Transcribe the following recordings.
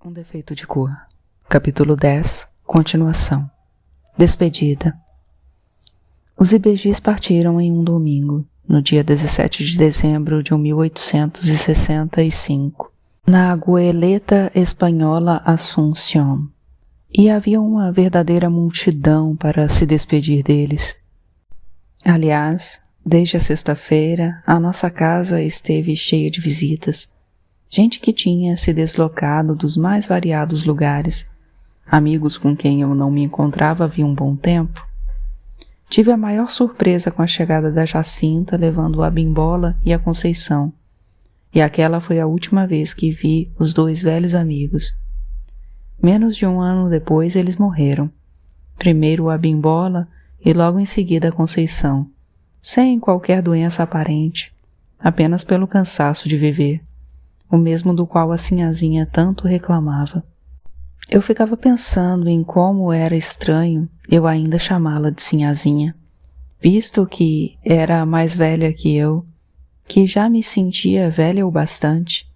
Um defeito de cor. Capítulo 10. Continuação. Despedida. Os IBGs partiram em um domingo, no dia 17 de dezembro de 1865, na Goeleta Espanhola Asunción, e havia uma verdadeira multidão para se despedir deles. Aliás, desde a sexta-feira, a nossa casa esteve cheia de visitas. Gente que tinha se deslocado dos mais variados lugares, amigos com quem eu não me encontrava havia um bom tempo. Tive a maior surpresa com a chegada da Jacinta levando a Bimbola e a Conceição, e aquela foi a última vez que vi os dois velhos amigos. Menos de um ano depois eles morreram, primeiro a Bimbola e logo em seguida a Conceição, sem qualquer doença aparente, apenas pelo cansaço de viver, o mesmo do qual a Sinhazinha tanto reclamava. Eu ficava pensando em como era estranho eu ainda chamá-la de Sinhazinha, visto que era mais velha que eu, que já me sentia velha o bastante.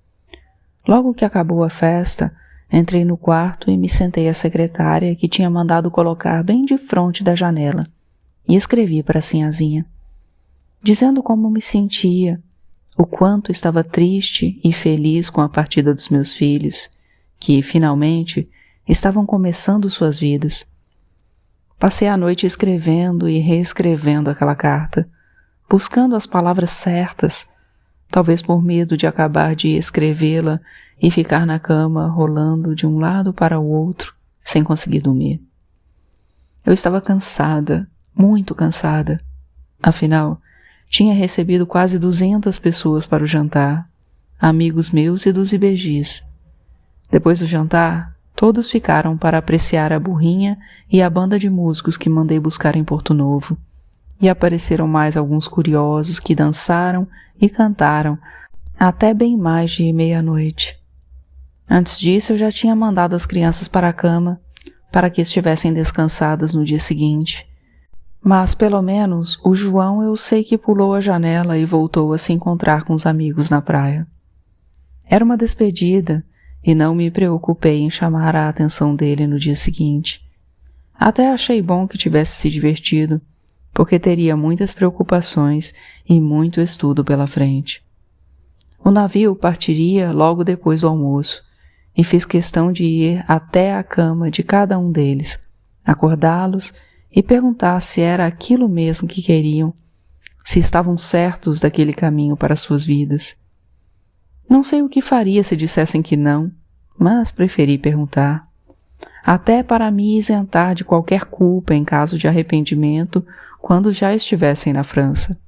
Logo que acabou a festa, entrei no quarto e me sentei à secretária que tinha mandado colocar bem de frente da janela, e escrevi para a Sinhazinha, dizendo como me sentia, o quanto estava triste e feliz com a partida dos meus filhos, que, finalmente, estavam começando suas vidas. Passei a noite escrevendo e reescrevendo aquela carta, buscando as palavras certas, talvez por medo de acabar de escrevê-la e ficar na cama rolando de um lado para o outro, sem conseguir dormir. Eu estava cansada, muito cansada. Afinal, tinha recebido quase 200 pessoas para o jantar, amigos meus e dos IBGs. Depois do jantar, todos ficaram para apreciar a burrinha e a banda de músicos que mandei buscar em Porto Novo, e apareceram mais alguns curiosos que dançaram e cantaram até bem mais de meia-noite. Antes disso, eu já tinha mandado as crianças para a cama, para que estivessem descansadas no dia seguinte. Mas, pelo menos, o João eu sei que pulou a janela e voltou a se encontrar com os amigos na praia. Era uma despedida e não me preocupei em chamar a atenção dele no dia seguinte. Até achei bom que tivesse se divertido, porque teria muitas preocupações e muito estudo pela frente. O navio partiria logo depois do almoço e fiz questão de ir até a cama de cada um deles, acordá-los e perguntar se era aquilo mesmo que queriam, se estavam certos daquele caminho para suas vidas. Não sei o que faria se dissessem que não, mas preferi perguntar, até para me isentar de qualquer culpa em caso de arrependimento quando já estivessem na França.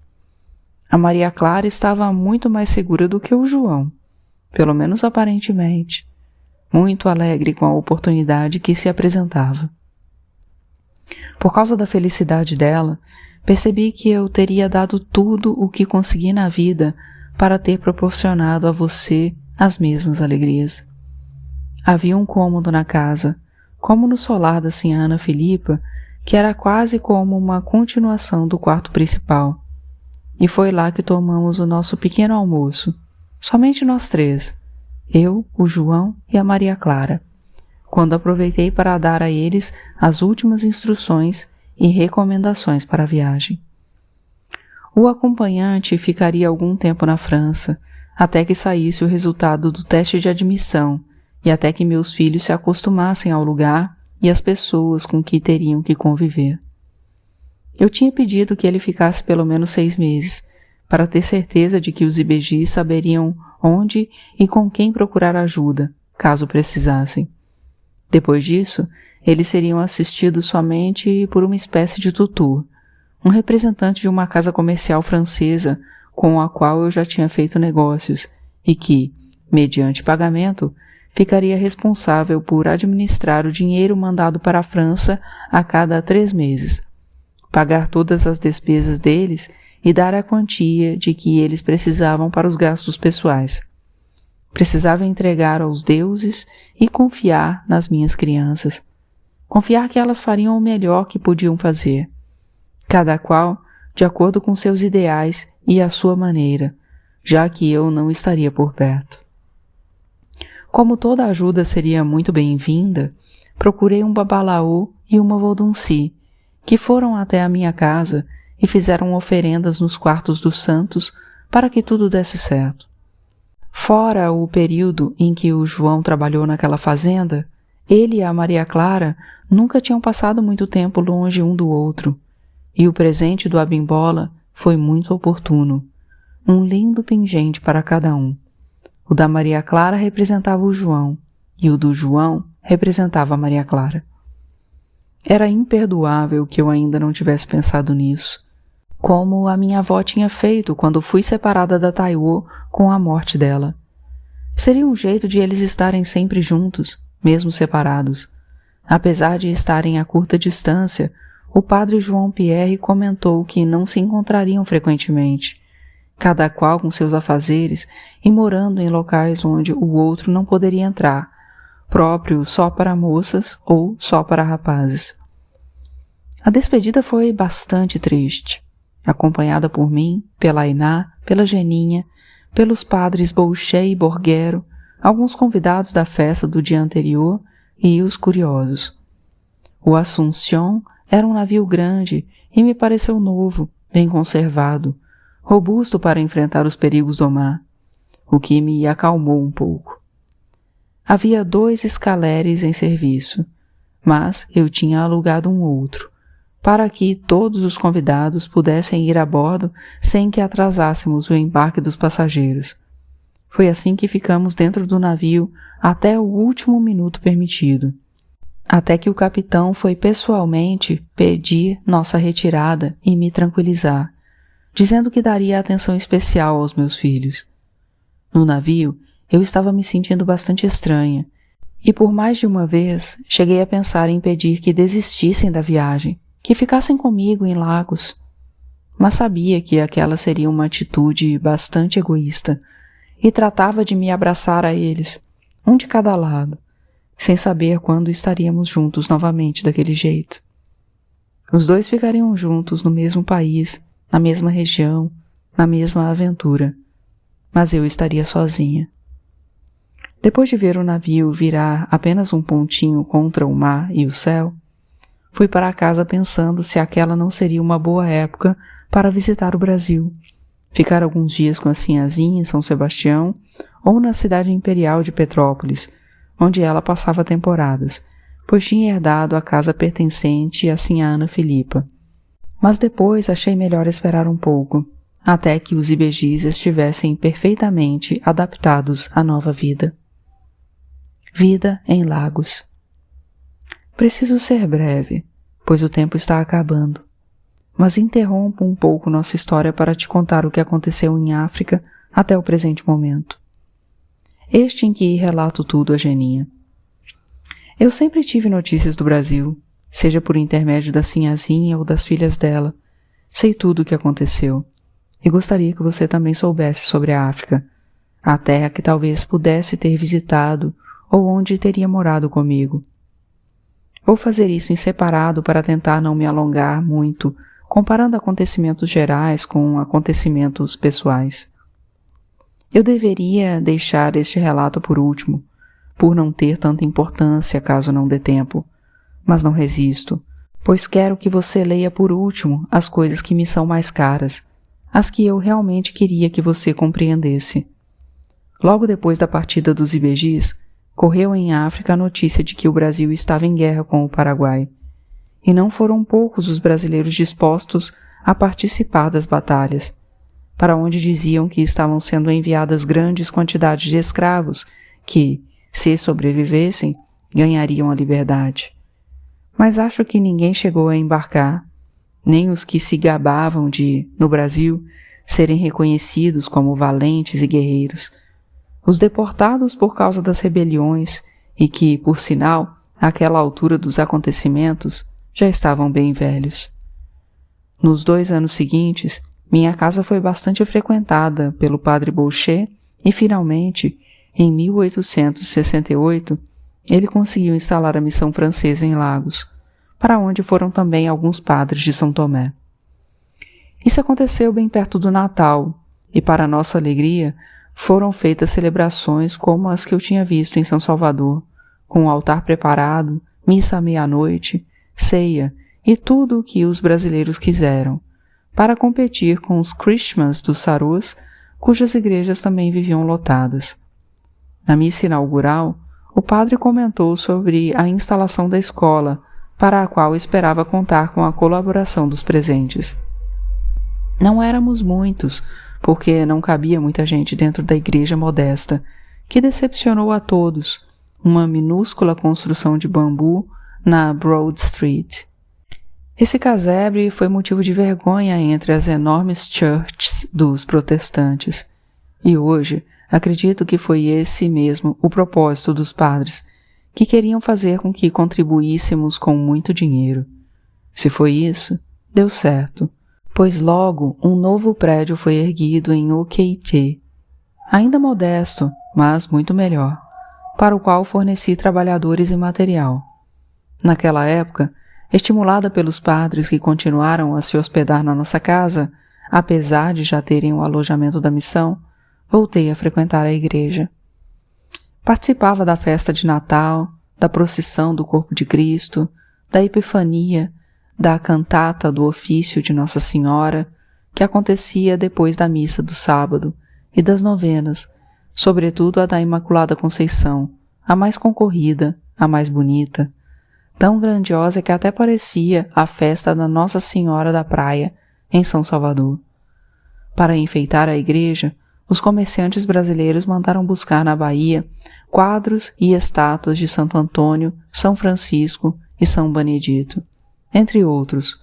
A Maria Clara estava muito mais segura do que o João, pelo menos aparentemente, muito alegre com a oportunidade que se apresentava. Por causa da felicidade dela, percebi que eu teria dado tudo o que consegui na vida para ter proporcionado a você as mesmas alegrias. Havia um cômodo na casa, como no solar da Sinhá Filipa, que era quase como uma continuação do quarto principal. E foi lá que tomamos o nosso pequeno almoço, somente nós três, eu, o João e a Maria Clara, quando aproveitei para dar a eles as últimas instruções e recomendações para a viagem. O acompanhante ficaria algum tempo na França, até que saísse o resultado do teste de admissão e até que meus filhos se acostumassem ao lugar e às pessoas com que teriam que conviver. Eu tinha pedido que ele ficasse pelo menos 6 meses, para ter certeza de que os IBGs saberiam onde e com quem procurar ajuda, caso precisassem. Depois disso, eles seriam assistidos somente por uma espécie de tutor, um representante de uma casa comercial francesa com a qual eu já tinha feito negócios e que, mediante pagamento, ficaria responsável por administrar o dinheiro mandado para a França a cada 3 meses, pagar todas as despesas deles e dar a quantia de que eles precisavam para os gastos pessoais. Precisava entregar aos deuses e confiar nas minhas crianças. Confiar que elas fariam o melhor que podiam fazer, cada qual de acordo com seus ideais e a sua maneira, já que eu não estaria por perto. Como toda ajuda seria muito bem-vinda, procurei um babalaô e uma vodunci, que foram até a minha casa e fizeram oferendas nos quartos dos santos para que tudo desse certo. Fora o período em que o João trabalhou naquela fazenda, ele e a Maria Clara nunca tinham passado muito tempo longe um do outro, e o presente do Abimbola foi muito oportuno, um lindo pingente para cada um. O da Maria Clara representava o João, e o do João representava a Maria Clara. Era imperdoável que eu ainda não tivesse pensado nisso, como a minha avó tinha feito quando fui separada da Taiô com a morte dela. Seria um jeito de eles estarem sempre juntos, mesmo separados. Apesar de estarem a curta distância, o padre João Pierre comentou que não se encontrariam frequentemente, cada qual com seus afazeres e morando em locais onde o outro não poderia entrar, próprio só para moças ou só para rapazes. A despedida foi bastante triste, acompanhada por mim, pela Iná, pela Geninha, pelos padres Boucher e Borguero, alguns convidados da festa do dia anterior e os curiosos. O Assunção era um navio grande e me pareceu novo, bem conservado, robusto para enfrentar os perigos do mar, o que me acalmou um pouco. Havia 2 escaleres em serviço, mas eu tinha alugado um outro, para que todos os convidados pudessem ir a bordo sem que atrasássemos o embarque dos passageiros. Foi assim que ficamos dentro do navio até o último minuto permitido, até que o capitão foi pessoalmente pedir nossa retirada e me tranquilizar, dizendo que daria atenção especial aos meus filhos. No navio, eu estava me sentindo bastante estranha, e por mais de uma vez cheguei a pensar em pedir que desistissem da viagem, que ficassem comigo em Lagos. Mas sabia que aquela seria uma atitude bastante egoísta, e tratava de me abraçar a eles, um de cada lado, sem saber quando estaríamos juntos novamente daquele jeito. Os 2 ficariam juntos no mesmo país, na mesma região, na mesma aventura, mas eu estaria sozinha. Depois de ver o navio virar apenas um pontinho contra o mar e o céu, fui para casa pensando se aquela não seria uma boa época para visitar o Brasil, ficar alguns dias com a sinhazinha em São Sebastião ou na cidade imperial de Petrópolis, onde ela passava temporadas, pois tinha herdado a casa pertencente à sinhá Ana Filipa. Mas depois achei melhor esperar um pouco, até que os Ibejis estivessem perfeitamente adaptados à nova vida. Vida em Lagos. Preciso ser breve, pois o tempo está acabando, mas interrompo um pouco nossa história para te contar o que aconteceu em África até o presente momento. Este em que relato tudo a Geninha. Eu sempre tive notícias do Brasil, seja por intermédio da sinhazinha ou das filhas dela. Sei tudo o que aconteceu, e gostaria que você também soubesse sobre a África, a terra que talvez pudesse ter visitado ou onde teria morado comigo. Vou fazer isso em separado para tentar não me alongar muito, comparando acontecimentos gerais com acontecimentos pessoais. Eu deveria deixar este relato por último, por não ter tanta importância caso não dê tempo, mas não resisto, pois quero que você leia por último as coisas que me são mais caras, as que eu realmente queria que você compreendesse. Logo depois da partida dos Ibejis, correu em África a notícia de que o Brasil estava em guerra com o Paraguai, e não foram poucos os brasileiros dispostos a participar das batalhas, para onde diziam que estavam sendo enviadas grandes quantidades de escravos que, se sobrevivessem, ganhariam a liberdade. Mas acho que ninguém chegou a embarcar, nem os que se gabavam de, no Brasil, serem reconhecidos como valentes e guerreiros, os deportados por causa das rebeliões e que, por sinal, àquela altura dos acontecimentos, já estavam bem velhos. Nos 2 anos seguintes, minha casa foi bastante frequentada pelo padre Boucher e, finalmente, em 1868, ele conseguiu instalar a missão francesa em Lagos, para onde foram também alguns padres de São Tomé. Isso aconteceu bem perto do Natal, e para nossa alegria, foram feitas celebrações como as que eu tinha visto em São Salvador, com o altar preparado, missa à meia-noite, ceia e tudo o que os brasileiros quiseram, para competir com os Christmas dos Sarus, cujas igrejas também viviam lotadas. Na missa inaugural, o padre comentou sobre a instalação da escola, para a qual esperava contar com a colaboração dos presentes. Não éramos muitos, porque não cabia muita gente dentro da igreja modesta, que decepcionou a todos, uma minúscula construção de bambu na Broad Street. Esse casebre foi motivo de vergonha entre as enormes churches dos protestantes, e hoje acredito que foi esse mesmo o propósito dos padres, que queriam fazer com que contribuíssemos com muito dinheiro. Se foi isso, deu certo, pois logo um novo prédio foi erguido em OKT, ainda modesto, mas muito melhor, para o qual forneci trabalhadores e material. Naquela época, estimulada pelos padres que continuaram a se hospedar na nossa casa, apesar de já terem o alojamento da missão, voltei a frequentar a igreja. Participava da festa de Natal, da procissão do Corpo de Cristo, da Epifania, da cantata do ofício de Nossa Senhora, que acontecia depois da missa do sábado, e das novenas, sobretudo a da Imaculada Conceição, a mais concorrida, a mais bonita, tão grandiosa que até parecia a festa da Nossa Senhora da Praia, em São Salvador. Para enfeitar a igreja, os comerciantes brasileiros mandaram buscar na Bahia quadros e estátuas de Santo Antônio, São Francisco e São Benedito, entre outros,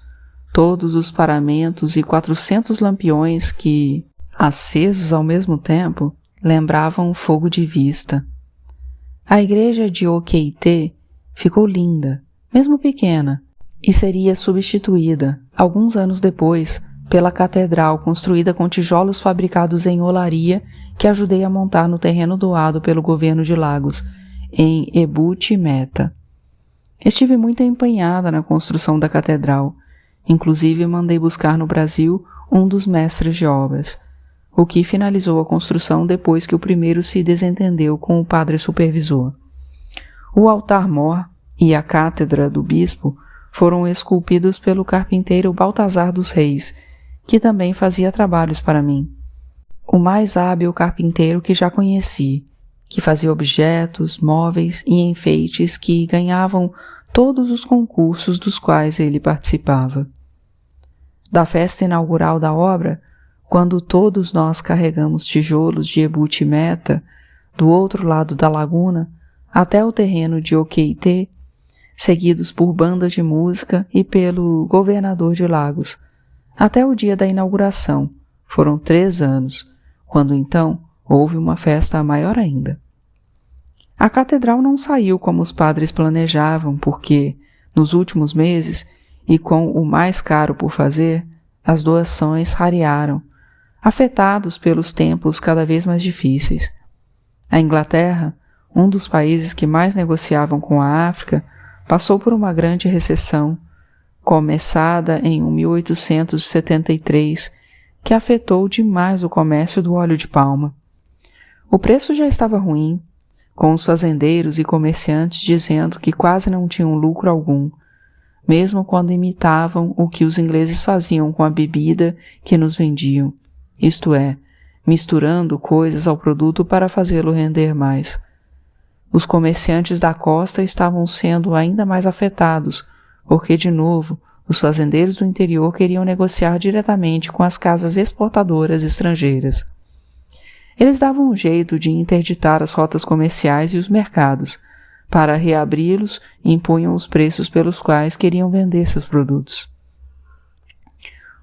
todos os paramentos e 400 lampiões que, acesos ao mesmo tempo, lembravam um fogo de vista. A igreja de OKT ficou linda, mesmo pequena, e seria substituída, alguns anos depois, pela catedral construída com tijolos fabricados em olaria que ajudei a montar no terreno doado pelo governo de Lagos, em Ebute Meta. Estive muito empenhada na construção da catedral, inclusive mandei buscar no Brasil um dos mestres de obras, o que finalizou a construção depois que o primeiro se desentendeu com o padre supervisor. O altar-mor e a cátedra do bispo foram esculpidos pelo carpinteiro Baltazar dos Reis, que também fazia trabalhos para mim. O mais hábil carpinteiro que já conheci, que fazia objetos, móveis e enfeites que ganhavam todos os concursos dos quais ele participava. Da festa inaugural da obra, quando todos nós carregamos tijolos de Ebute Meta, do outro lado da laguna, até o terreno de OKT, seguidos por bandas de música e pelo governador de Lagos, até o dia da inauguração, foram 3 anos, quando então houve uma festa maior ainda. A catedral não saiu como os padres planejavam, porque, nos últimos meses, e com o mais caro por fazer, as doações rarearam, afetados pelos tempos cada vez mais difíceis. A Inglaterra, um dos países que mais negociavam com a África, passou por uma grande recessão, começada em 1873, que afetou demais o comércio do óleo de palma. O preço já estava ruim, com os fazendeiros e comerciantes dizendo que quase não tinham lucro algum, mesmo quando imitavam o que os ingleses faziam com a bebida que nos vendiam, isto é, misturando coisas ao produto para fazê-lo render mais. Os comerciantes da costa estavam sendo ainda mais afetados, porque, de novo, os fazendeiros do interior queriam negociar diretamente com as casas exportadoras estrangeiras. Eles davam um jeito de interditar as rotas comerciais e os mercados. Para reabri-los, impunham os preços pelos quais queriam vender seus produtos.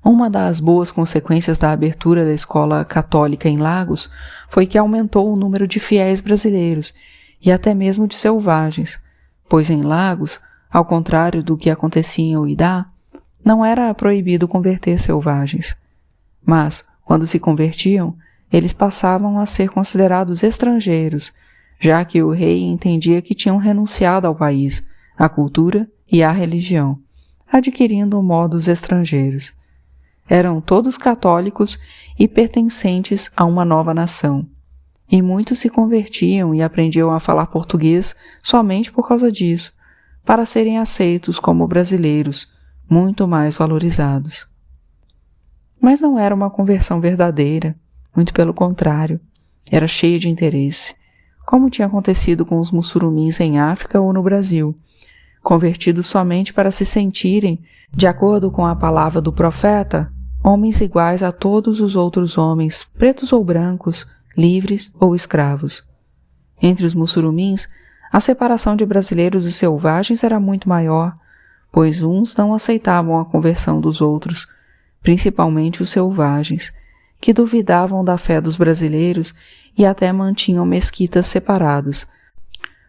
Uma das boas consequências da abertura da escola católica em Lagos foi que aumentou o número de fiéis brasileiros e até mesmo de selvagens, pois em Lagos, ao contrário do que acontecia em Uidá, não era proibido converter selvagens. Mas, quando se convertiam, eles passavam a ser considerados estrangeiros, já que o rei entendia que tinham renunciado ao país, à cultura e à religião, adquirindo modos estrangeiros. Eram todos católicos e pertencentes a uma nova nação. e muitos se convertiam e aprendiam a falar português somente por causa disso, para serem aceitos como brasileiros, muito mais valorizados. Mas não era uma conversão verdadeira, muito pelo contrário, era cheia de interesse, como tinha acontecido com os mussurumins em África ou no Brasil, convertidos somente para se sentirem, de acordo com a palavra do profeta, homens iguais a todos os outros homens, pretos ou brancos, livres ou escravos. Entre os mussurumins, a separação de brasileiros e selvagens era muito maior, pois uns não aceitavam a conversão dos outros, principalmente os selvagens, que duvidavam da fé dos brasileiros e até mantinham mesquitas separadas.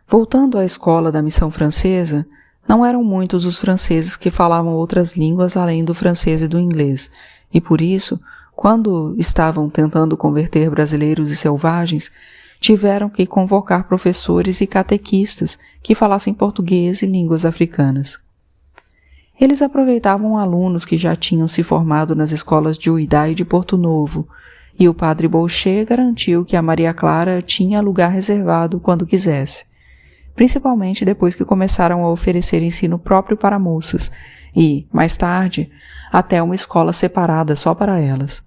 Voltando à escola da missão francesa, não eram muitos os franceses que falavam outras línguas além do francês e do inglês, e por isso, quando estavam tentando converter brasileiros e selvagens, tiveram que convocar professores e catequistas que falassem português e línguas africanas. Eles aproveitavam alunos que já tinham se formado nas escolas de Uidá e de Porto Novo, e o padre Boucher garantiu que a Maria Clara tinha lugar reservado quando quisesse, principalmente depois que começaram a oferecer ensino próprio para moças e, mais tarde, até uma escola separada só para elas.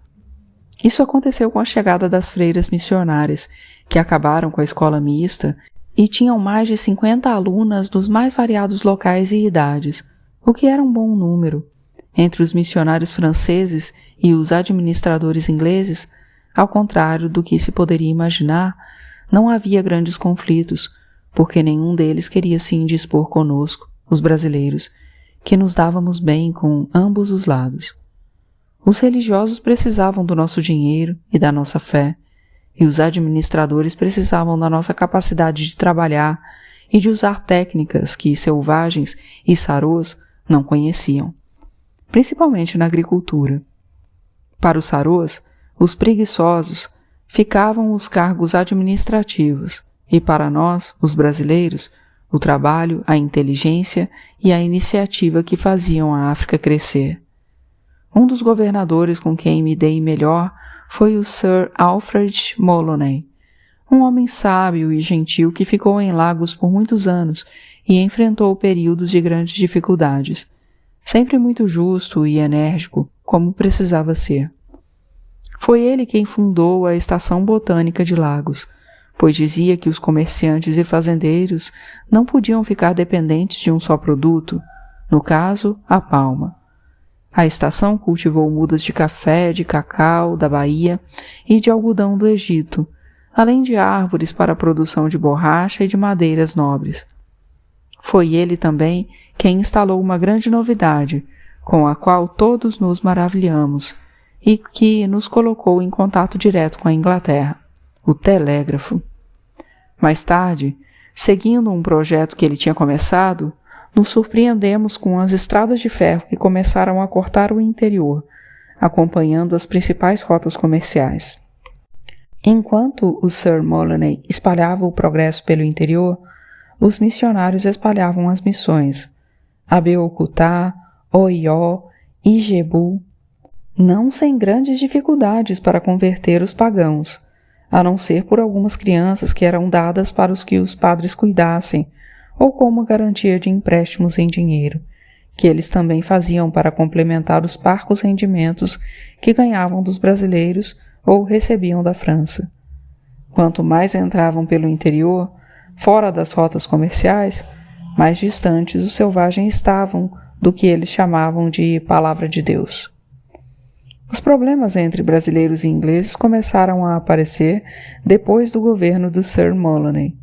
Isso aconteceu com a chegada das freiras missionárias, que acabaram com a escola mista e tinham mais de 50 alunas dos mais variados locais e idades, o que era um bom número. Entre os missionários franceses e os administradores ingleses, ao contrário do que se poderia imaginar, não havia grandes conflitos, porque nenhum deles queria se indispor conosco, os brasileiros, que nos dávamos bem com ambos os lados. Os religiosos precisavam do nosso dinheiro e da nossa fé, e os administradores precisavam da nossa capacidade de trabalhar e de usar técnicas que selvagens e sarôs não conheciam, principalmente na agricultura. Para os sarôs, os preguiçosos, ficavam os cargos administrativos, e para nós, os brasileiros, o trabalho, a inteligência e a iniciativa que faziam a África crescer. Um dos governadores com quem me dei melhor foi o Sir Alfred Moloney, um homem sábio e gentil que ficou em Lagos por muitos anos e enfrentou períodos de grandes dificuldades, sempre muito justo e enérgico, como precisava ser. Foi ele quem fundou a Estação Botânica de Lagos, pois dizia que os comerciantes e fazendeiros não podiam ficar dependentes de um só produto, no caso, a palma. A estação cultivou mudas de café, de cacau, da Bahia e de algodão do Egito, além de árvores para a produção de borracha e de madeiras nobres. Foi ele também quem instalou uma grande novidade, com a qual todos nos maravilhamos, e que nos colocou em contato direto com a Inglaterra, o telégrafo. Mais tarde, seguindo um projeto que ele tinha começado, nos surpreendemos com as estradas de ferro que começaram a cortar o interior, acompanhando as principais rotas comerciais. Enquanto o Sir Moloney espalhava o progresso pelo interior, os missionários espalhavam as missões, Abeokuta, Oió, Ijebu, não sem grandes dificuldades para converter os pagãos, a não ser por algumas crianças que eram dadas para os que os padres cuidassem, ou como garantia de empréstimos em dinheiro, que eles também faziam para complementar os parcos rendimentos que ganhavam dos brasileiros ou recebiam da França. Quanto mais entravam pelo interior, fora das rotas comerciais, mais distantes os selvagens estavam do que eles chamavam de Palavra de Deus. Os problemas entre brasileiros e ingleses começaram a aparecer depois do governo do Sir Moloney,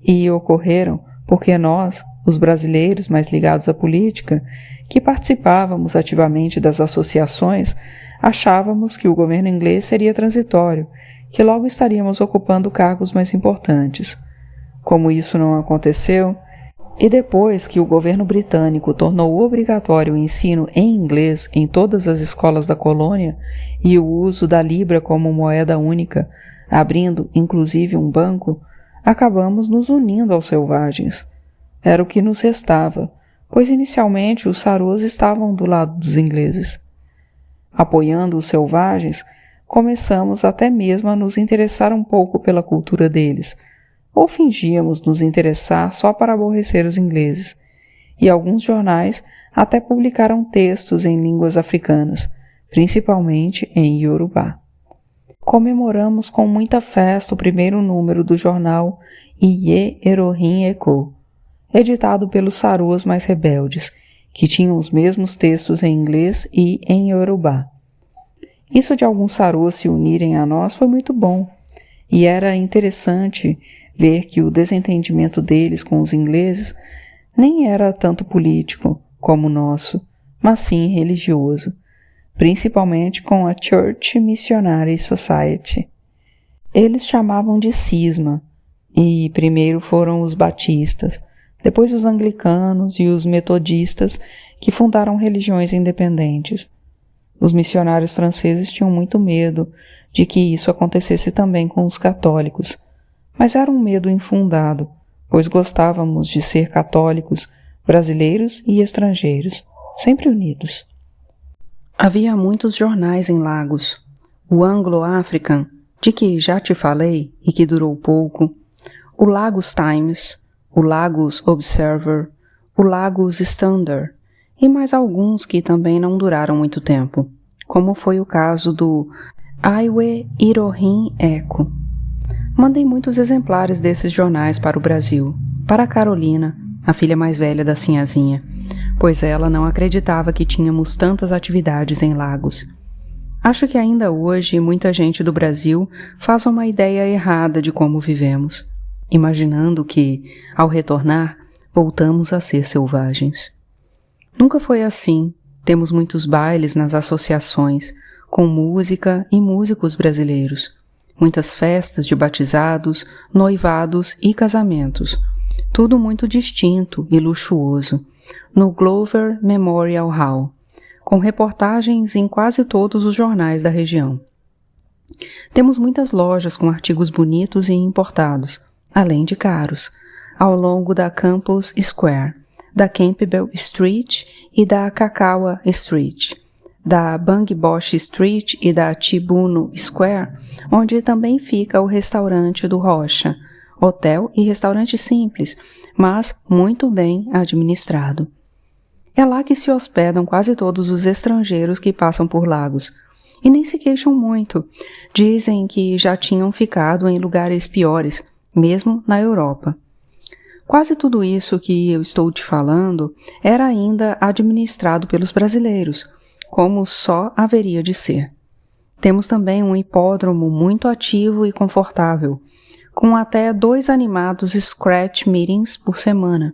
e ocorreram porque nós, os brasileiros mais ligados à política, que participávamos ativamente das associações, achávamos que o governo inglês seria transitório, que logo estaríamos ocupando cargos mais importantes. Como isso não aconteceu, e depois que o governo britânico tornou obrigatório o ensino em inglês em todas as escolas da colônia e o uso da libra como moeda única, abrindo inclusive um banco, acabamos nos unindo aos selvagens. Era o que nos restava, pois inicialmente os sarôs estavam do lado dos ingleses. Apoiando os selvagens, começamos até mesmo a nos interessar um pouco pela cultura deles, ou fingíamos nos interessar só para aborrecer os ingleses, e alguns jornais até publicaram textos em línguas africanas, principalmente em Yorubá. Comemoramos com muita festa o primeiro número do jornal Iye Erohim Eko, editado pelos Sarôs mais rebeldes, que tinham os mesmos textos em inglês e em Yorubá. Isso de alguns Sarôs se unirem a nós foi muito bom, e era interessante ver que o desentendimento deles com os ingleses nem era tanto político como o nosso, mas sim religioso, principalmente com a Church Missionary Society. Eles chamavam de cisma, e primeiro foram os batistas, depois os anglicanos e os metodistas que fundaram religiões independentes. Os missionários franceses tinham muito medo de que isso acontecesse também com os católicos, mas era um medo infundado, pois gostávamos de ser católicos, brasileiros e estrangeiros, sempre unidos. Havia muitos jornais em Lagos. O Anglo-African, de que já te falei e que durou pouco, o Lagos Times, o Lagos Observer, o Lagos Standard e mais alguns que também não duraram muito tempo, como foi o caso do Iwe Erohim Eko. Mandei muitos exemplares desses jornais para o Brasil, para a Carolina, a filha mais velha da Sinhazinha, pois ela não acreditava que tínhamos tantas atividades em Lagos. Acho que ainda hoje muita gente do Brasil faz uma ideia errada de como vivemos, imaginando que, ao retornar, voltamos a ser selvagens. Nunca foi assim. Temos muitos bailes nas associações, com música e músicos brasileiros, muitas festas de batizados, noivados e casamentos, tudo muito distinto e luxuoso, no Glover Memorial Hall, com reportagens em quase todos os jornais da região. Temos muitas lojas com artigos bonitos e importados, além de caros, ao longo da Campus Square, da Campbell Street e da Kakawa Street, da Bangboche Street e da Chibuno Square, onde também fica o restaurante do Rocha, hotel e restaurante simples, mas muito bem administrado. É lá que se hospedam quase todos os estrangeiros que passam por Lagos, e nem se queixam muito. Dizem que já tinham ficado em lugares piores, mesmo na Europa. Quase tudo isso que eu estou te falando era ainda administrado pelos brasileiros, como só haveria de ser. Temos também um hipódromo muito ativo e confortável, com até 2 animados scratch meetings por semana,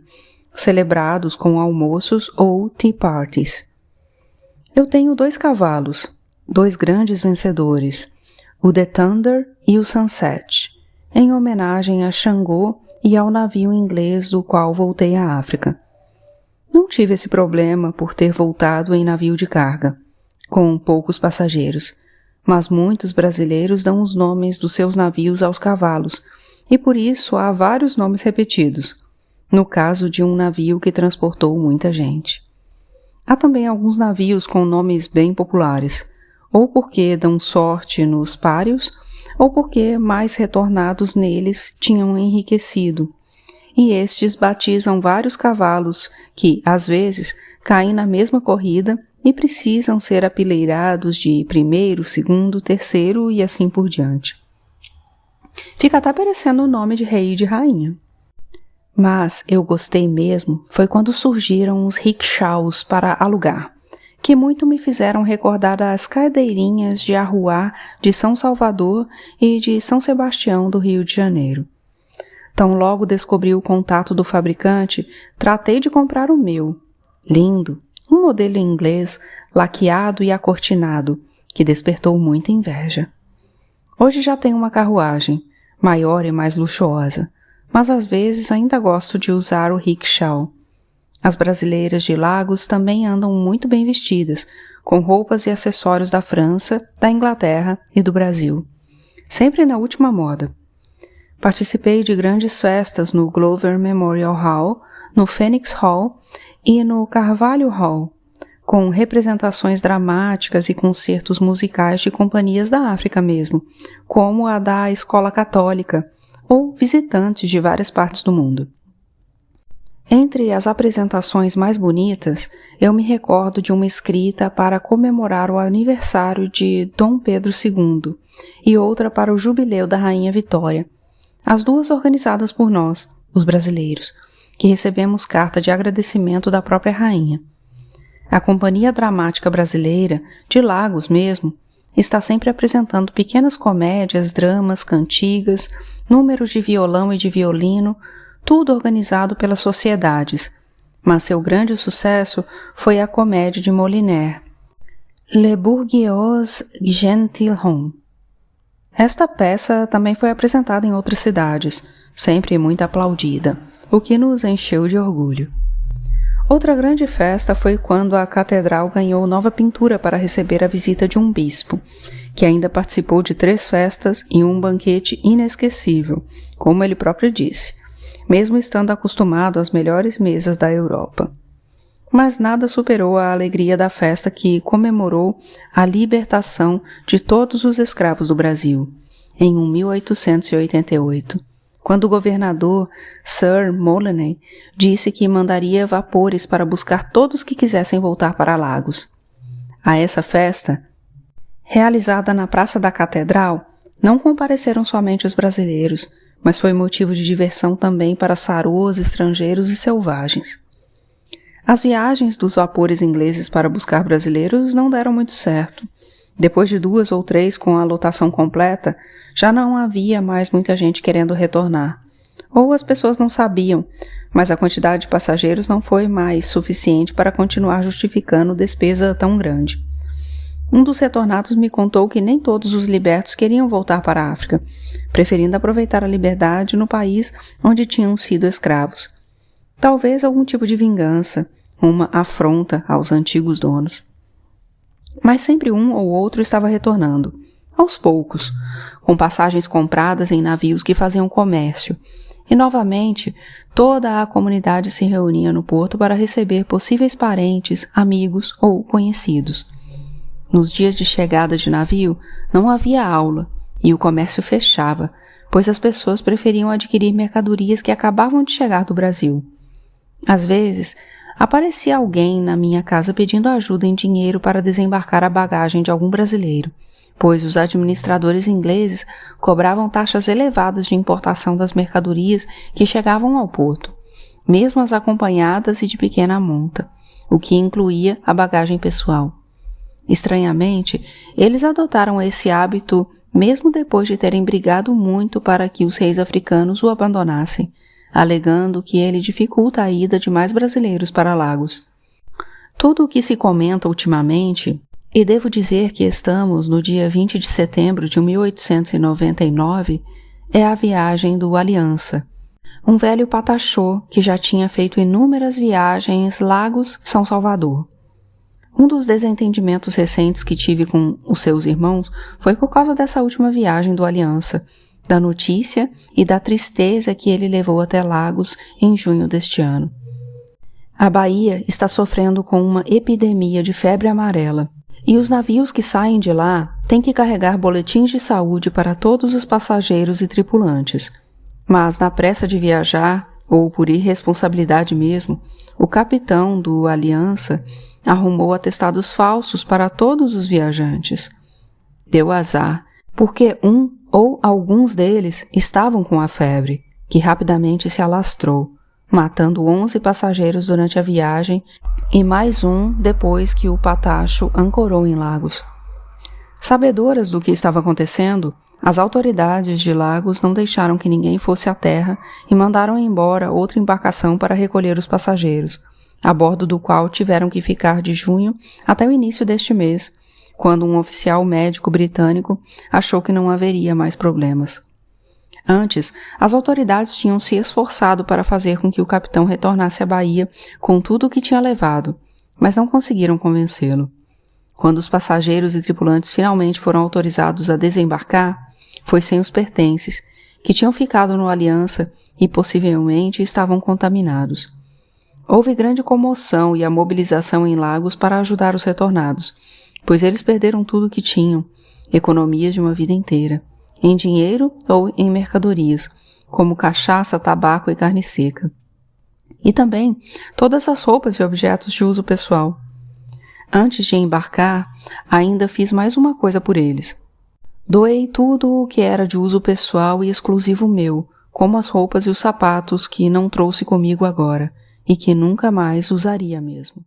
celebrados com almoços ou tea parties. Eu tenho 2 cavalos, 2 grandes vencedores, o The Thunder e o Sunset, em homenagem a Xangô e ao navio inglês do qual voltei à África. Não tive esse problema por ter voltado em navio de carga, com poucos passageiros, mas muitos brasileiros dão os nomes dos seus navios aos cavalos, e por isso há vários nomes repetidos, no caso de um navio que transportou muita gente. Há também alguns navios com nomes bem populares, ou porque dão sorte nos páreos, ou porque mais retornados neles tinham enriquecido, e estes batizam vários cavalos que, às vezes, caem na mesma corrida e precisam ser apileirados de primeiro, segundo, terceiro e assim por diante. Fica até parecendo o nome de rei e de rainha. Mas eu gostei mesmo foi quando surgiram os rickshaws para alugar, que muito me fizeram recordar as cadeirinhas de Arruá de São Salvador e de São Sebastião do Rio de Janeiro. Tão logo descobri o contato do fabricante, tratei de comprar o meu. Lindo, um modelo inglês, laqueado e acortinado, que despertou muita inveja. Hoje já tenho uma carruagem, maior e mais luxuosa, mas às vezes ainda gosto de usar o rickshaw. As brasileiras de Lagos também andam muito bem vestidas, com roupas e acessórios da França, da Inglaterra e do Brasil, sempre na última moda. Participei de grandes festas no Glover Memorial Hall, no Phoenix Hall e no Carvalho Hall, com representações dramáticas e concertos musicais de companhias da África mesmo, como a da Escola Católica, ou visitantes de várias partes do mundo. Entre as apresentações mais bonitas, eu me recordo de uma escrita para comemorar o aniversário de Dom Pedro II e outra para o jubileu da Rainha Vitória, as duas organizadas por nós, os brasileiros, que recebemos carta de agradecimento da própria rainha. A Companhia Dramática Brasileira, de Lagos mesmo, está sempre apresentando pequenas comédias, dramas, cantigas, números de violão e de violino, tudo organizado pelas sociedades, mas seu grande sucesso foi a comédia de Molière, Le Bourgeois Gentilhomme. Esta peça também foi apresentada em outras cidades, sempre muito aplaudida, o que nos encheu de orgulho. Outra grande festa foi quando a catedral ganhou nova pintura para receber a visita de um bispo, que ainda participou de 3 festas e um banquete inesquecível, como ele próprio disse, mesmo estando acostumado às melhores mesas da Europa. Mas nada superou a alegria da festa que comemorou a libertação de todos os escravos do Brasil, em 1888, quando o governador Sir Molyneux disse que mandaria vapores para buscar todos que quisessem voltar para Lagos. A essa festa, realizada na Praça da Catedral, não compareceram somente os brasileiros, mas foi motivo de diversão também para sarôs, estrangeiros e selvagens. As viagens dos vapores ingleses para buscar brasileiros não deram muito certo. Depois de 2 ou 3 com a lotação completa, já não havia mais muita gente querendo retornar. Ou as pessoas não sabiam, mas a quantidade de passageiros não foi mais suficiente para continuar justificando despesa tão grande. Um dos retornados me contou que nem todos os libertos queriam voltar para a África, preferindo aproveitar a liberdade no país onde tinham sido escravos. Talvez algum tipo de vingança, uma afronta aos antigos donos. Mas sempre um ou outro estava retornando, aos poucos, com passagens compradas em navios que faziam comércio, e novamente toda a comunidade se reunia no porto para receber possíveis parentes, amigos ou conhecidos. Nos dias de chegada de navio, não havia aula e o comércio fechava, pois as pessoas preferiam adquirir mercadorias que acabavam de chegar do Brasil. Às vezes, aparecia alguém na minha casa pedindo ajuda em dinheiro para desembarcar a bagagem de algum brasileiro, pois os administradores ingleses cobravam taxas elevadas de importação das mercadorias que chegavam ao porto, mesmo as acompanhadas e de pequena monta, o que incluía a bagagem pessoal. Estranhamente, eles adotaram esse hábito mesmo depois de terem brigado muito para que os reis africanos o abandonassem, alegando que ele dificulta a ida de mais brasileiros para Lagos. Tudo o que se comenta ultimamente, e devo dizer que estamos no dia 20 de setembro de 1899, é a viagem do Aliança, um velho pataxô que já tinha feito inúmeras viagens Lagos-São Salvador. Um dos desentendimentos recentes que tive com os seus irmãos foi por causa dessa última viagem do Aliança, da notícia e da tristeza que ele levou até Lagos em junho deste ano. A Bahia está sofrendo com uma epidemia de febre amarela, e os navios que saem de lá têm que carregar boletins de saúde para todos os passageiros e tripulantes. Mas na pressa de viajar, ou por irresponsabilidade mesmo, o capitão do Aliança arrumou atestados falsos para todos os viajantes. Deu azar, porque um ou alguns deles estavam com a febre, que rapidamente se alastrou, matando 11 passageiros durante a viagem e mais um depois que o patacho ancorou em Lagos. Sabedoras do que estava acontecendo, as autoridades de Lagos não deixaram que ninguém fosse à terra e mandaram embora outra embarcação para recolher os passageiros, a bordo do qual tiveram que ficar de junho até o início deste mês, quando um oficial médico britânico achou que não haveria mais problemas. Antes, as autoridades tinham se esforçado para fazer com que o capitão retornasse à Bahia com tudo o que tinha levado, mas não conseguiram convencê-lo. Quando os passageiros e tripulantes finalmente foram autorizados a desembarcar, foi sem os pertences, que tinham ficado no Aliança e possivelmente estavam contaminados. Houve grande comoção e a mobilização em Lagos para ajudar os retornados, pois eles perderam tudo o que tinham, economias de uma vida inteira, em dinheiro ou em mercadorias, como cachaça, tabaco e carne seca. E também todas as roupas e objetos de uso pessoal. Antes de embarcar, ainda fiz mais uma coisa por eles. Doei tudo o que era de uso pessoal e exclusivo meu, como as roupas e os sapatos que não trouxe comigo agora, e que nunca mais usaria mesmo.